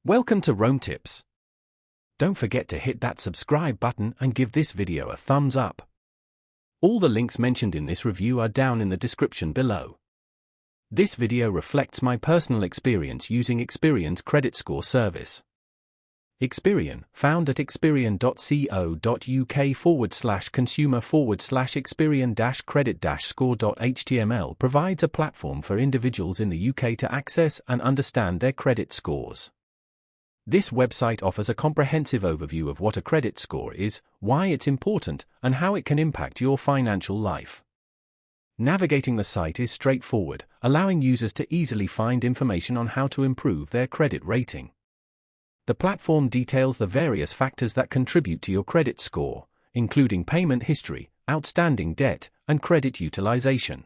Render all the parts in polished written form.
Welcome to Rome Tips. Don't forget to hit that subscribe button and give this video a thumbs up. All the links mentioned in this review are down in the description below. This video reflects my personal experience using Experian's credit score service. Experian, found at experian.co.uk/consumer/experian-credit-score.html, provides a platform for individuals in the UK to access and understand their credit scores. This website offers a comprehensive overview of what a credit score is, why it's important, and how it can impact your financial life. Navigating the site is straightforward, allowing users to easily find information on how to improve their credit rating. The platform details the various factors that contribute to your credit score, including payment history, outstanding debt, and credit utilization.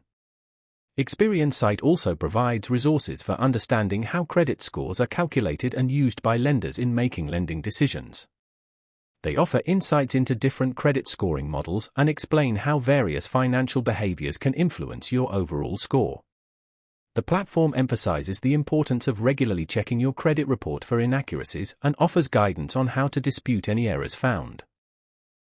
Experian's site also provides resources for understanding how credit scores are calculated and used by lenders in making lending decisions. They offer insights into different credit scoring models and explain how various financial behaviors can influence your overall score. The platform emphasizes the importance of regularly checking your credit report for inaccuracies and offers guidance on how to dispute any errors found.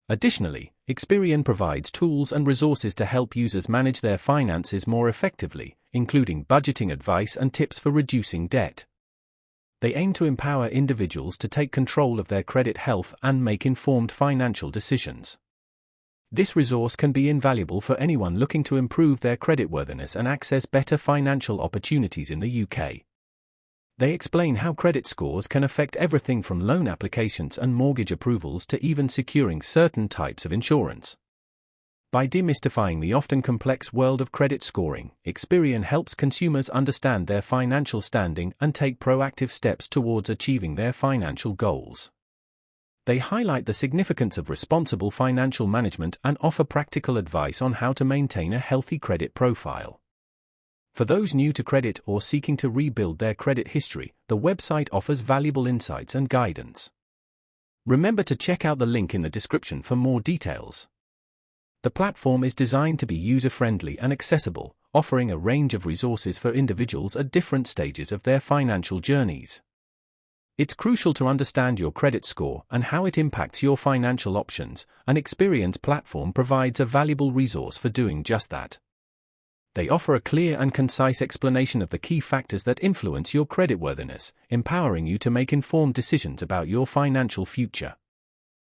Additionally, Experian provides tools and resources to help users manage their finances more effectively, including budgeting advice and tips for reducing debt. They aim to empower individuals to take control of their credit health and make informed financial decisions. This resource can be invaluable for anyone looking to improve their creditworthiness and access better financial opportunities in the UK. They explain how credit scores can affect everything from loan applications and mortgage approvals to even securing certain types of insurance. By demystifying the often complex world of credit scoring, Experian helps consumers understand their financial standing and take proactive steps towards achieving their financial goals. They highlight the significance of responsible financial management and offer practical advice on how to maintain a healthy credit profile. For those new to credit or seeking to rebuild their credit history, the website offers valuable insights and guidance. Remember to check out the link in the description for more details. The platform is designed to be user-friendly and accessible, offering a range of resources for individuals at different stages of their financial journeys. It's crucial to understand your credit score and how it impacts your financial options, and Experian's platform provides a valuable resource for doing just that. They offer a clear and concise explanation of the key factors that influence your creditworthiness, empowering you to make informed decisions about your financial future.